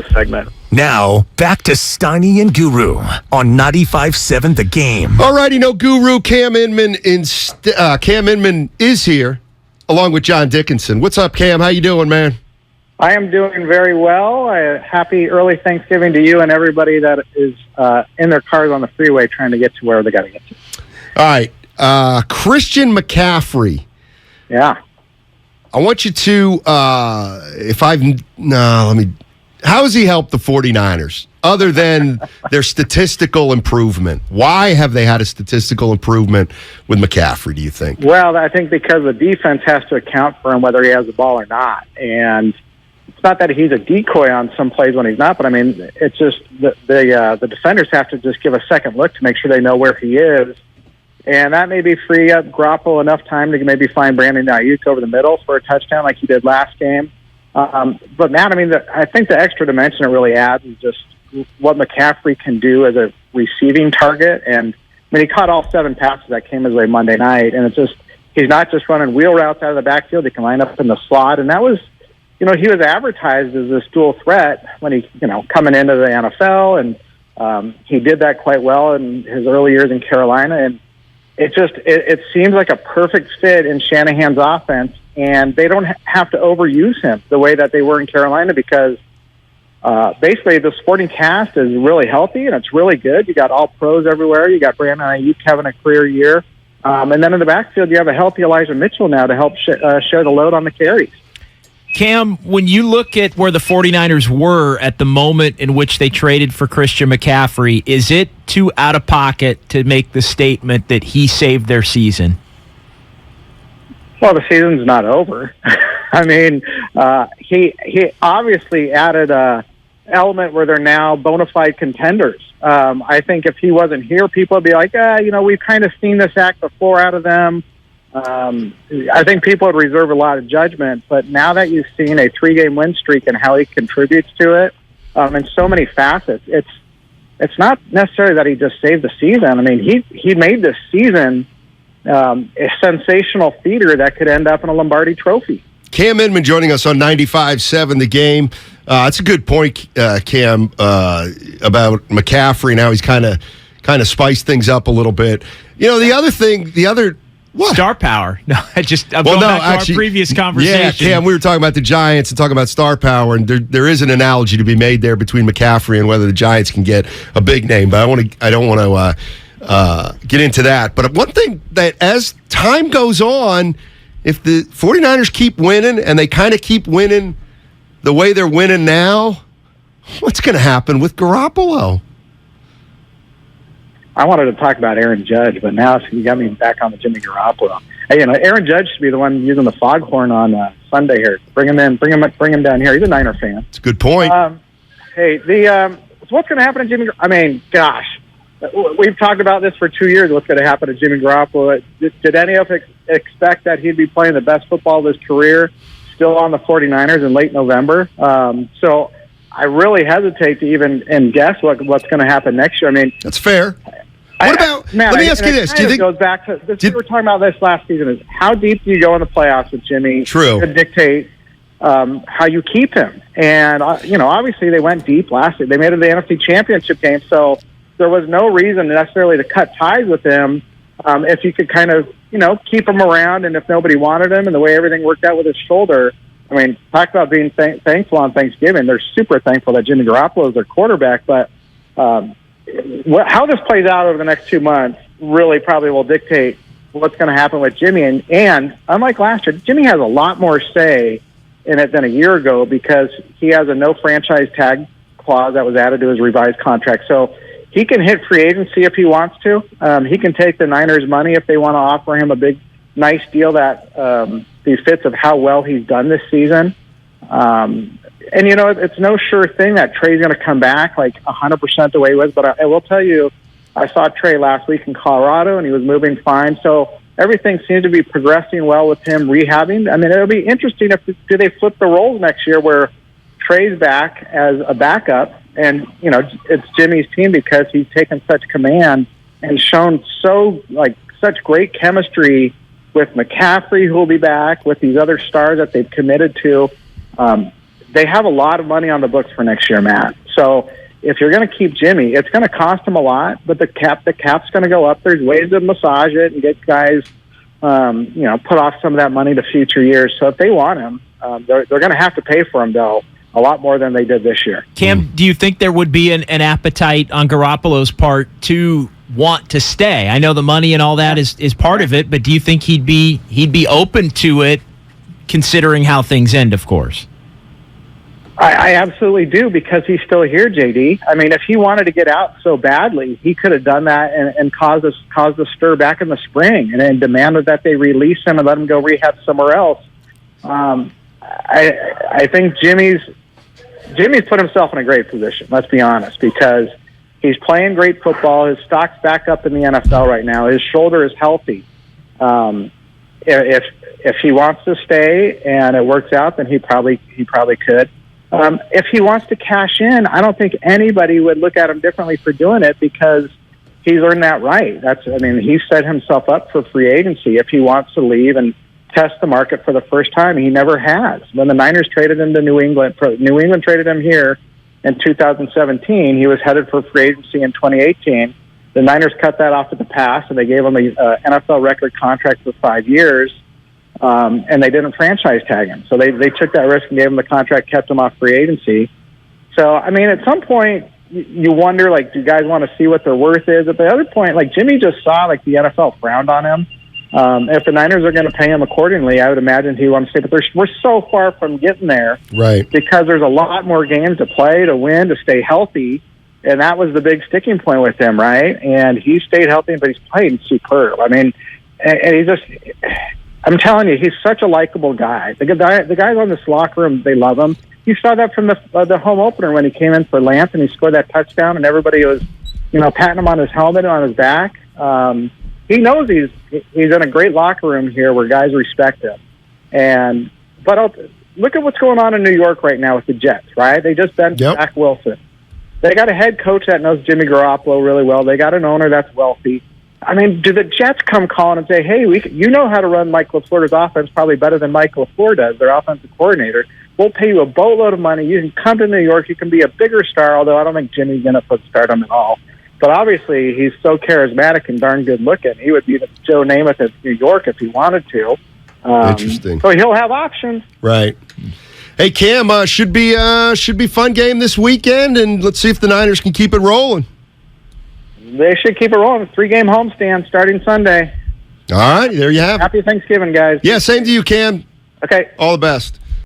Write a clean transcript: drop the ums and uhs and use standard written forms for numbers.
segment. Now, back to Steiny and Guru on 95.7 The Game. All righty, no Guru. Cam Inman is here, along with John Dickinson. What's up, Cam? How you doing, man? I am doing very well. Happy early Thanksgiving to you and everybody that is in their cars on the freeway trying to get to where they got to get to. All right, Christian McCaffrey. Yeah. I want you to, how has he helped the 49ers other than their statistical improvement? Why have they had a statistical improvement with McCaffrey, do you think? Well, I think because the defense has to account for him whether he has the ball or not. And it's not that he's a decoy on some plays when he's not, but I mean, it's just the defenders have to just give a second look to make sure they know where he is. And that maybe free up Garoppolo enough time to maybe find Brandon Ayuk over the middle for a touchdown like he did last game. But, Matt, I mean, I think the extra dimension it really adds is just what McCaffrey can do as a receiving target. And, I mean, he caught all 7 passes that came his way Monday night. And it's just he's not just running wheel routes out of the backfield. He can line up in the slot. And that was, he was advertised as this dual threat when he, coming into the NFL. And he did that quite well in his early years in Carolina. And it seems like a perfect fit in Shanahan's offense, and they don't have to overuse him the way that they were in Carolina because basically the supporting cast is really healthy and it's really good. You got all pros everywhere. You got Brandon Ayuk having a career year. And then in the backfield, you have a healthy Elijah Mitchell now to help share the load on the carries. Cam, when you look at where the 49ers were at the moment in which they traded for Christian McCaffrey, is it too out of pocket to make the statement that he saved their season? Well, the season's not over. I mean, he obviously added a element where they're now bona fide contenders. I think if he wasn't here, people would be like, we've kind of seen this act before out of them. I think people would reserve a lot of judgment, but now that you've seen a 3-game win streak and how he contributes to it in so many facets, it's not necessarily that he just saved the season. I mean, he made this season a sensational feeder that could end up in a Lombardi trophy. Cam Inman joining us on 95.7 The Game. That's a good point, Cam, about McCaffrey. Now he's kind of spiced things up a little bit. What? Star power. No, I'm going back to our previous conversation. Yeah, Cam, we were talking about the Giants and talking about star power, and there is an analogy to be made there between McCaffrey and whether the Giants can get a big name. But I don't want to get into that. But one thing that as time goes on, if the 49ers keep winning and they kind of keep winning the way they're winning now, what's going to happen with Garoppolo? I wanted to talk about Aaron Judge, but now you got me back on the Jimmy Garoppolo. Hey, Aaron Judge should be the one using the foghorn on Sunday here. Bring him in, bring him down here. He's a Niner fan. It's a good point. What's going to happen to Jimmy? I mean, gosh, we've talked about this for 2 years. What's going to happen to Jimmy Garoppolo? Did any of us expect that he'd be playing the best football of his career still on the 49ers in late November? So I really hesitate to even guess what's going to happen next year. I mean, that's fair. What about? Let me ask you this: do you think it goes back to this? We were talking about this last season. Is how deep do you go in the playoffs with Jimmy? True. To dictate how you keep him, and obviously they went deep last year. They made it to the NFC Championship game, so there was no reason necessarily to cut ties with him if you could kind of keep him around, and if nobody wanted him, and the way everything worked out with his shoulder. I mean, talk about being thankful on Thanksgiving. They're super thankful that Jimmy Garoppolo is their quarterback, but how this plays out over the next 2 months really probably will dictate what's going to happen with Jimmy. And unlike last year, Jimmy has a lot more say in it than a year ago because he has a no franchise tag clause that was added to his revised contract. So he can hit free agency if he wants to. He can take the Niners' money if they want to offer him a big, nice deal that befits of how well he's done this season. And, it's no sure thing that Trey's going to come back like 100% the way he was. But I will tell you, I saw Trey last week in Colorado, and he was moving fine. So everything seems to be progressing well with him rehabbing. I mean, it'll be interesting do they flip the roles next year where Trey's back as a backup, and, it's Jimmy's team because he's taken such command and shown such great chemistry with McCaffrey, who will be back, with these other stars that they've committed to. they have a lot of money on the books for next year, Matt. So if you're going to keep Jimmy, it's going to cost him a lot, but the cap's going to go up. There's ways to massage it and get guys, put off some of that money to future years. So if they want him, they're going to have to pay for him, though, a lot more than they did this year. Cam, do you think there would be an appetite on Garoppolo's part to want to stay? I know the money and all that is part of it, but do you think he'd be open to it, considering how things end, of course? I absolutely do, because he's still here, JD. I mean, if he wanted to get out so badly, he could have done that and caused a stir back in the spring, and then demanded that they release him and let him go rehab somewhere else. I think Jimmy's put himself in a great position, let's be honest, because he's playing great football. His stock's back up in the NFL right now. His shoulder is healthy. If he wants to stay and it works out, then he probably could. If he wants to cash in, I don't think anybody would look at him differently for doing it, because he's earned that right. He set himself up for free agency. If he wants to leave and test the market for the first time, he never has. When the Niners traded him to New England traded him here in 2017. He was headed for free agency in 2018. The Niners cut that off at the pass, and they gave him an NFL record contract for 5 years. And they didn't franchise tag him. So they took that risk and gave him the contract, kept him off free agency. So, at some point, you wonder, do guys want to see what their worth is? At the other point, Jimmy just saw, the NFL frowned on him. If the Niners are going to pay him accordingly, I would imagine he wants to stay. But we're so far from getting there. Right. Because there's a lot more games to play, to win, to stay healthy. And that was the big sticking point with him, right? And he stayed healthy, but he's played superb. And he just... I'm telling you, he's such a likable guy. The guys on this locker room, they love him. You saw that from the home opener when he came in for Lance and he scored that touchdown, and everybody was, patting him on his helmet and on his back. He knows he's in a great locker room here where guys respect him. But look at what's going on in New York right now with the Jets, right? They just benched Zach Wilson. They got a head coach that knows Jimmy Garoppolo really well. They got an owner that's wealthy. Do the Jets come calling and say, hey, you know how to run Mike LaFleur's offense probably better than Mike LaFleur does, their offensive coordinator. We'll pay you a boatload of money. You can come to New York. You can be a bigger star, although I don't think Jimmy's going to put stardom at all. But obviously, he's so charismatic and darn good looking. He would be the Joe Namath of New York if he wanted to. Interesting. So he'll have options. Right. Hey, Cam, should be fun game this weekend, and let's see if the Niners can keep it rolling. They should keep it rolling. 3-game homestand starting Sunday. All right, there you have it. Happy Thanksgiving, guys. Yeah, same to you, Cam. Okay. All the best.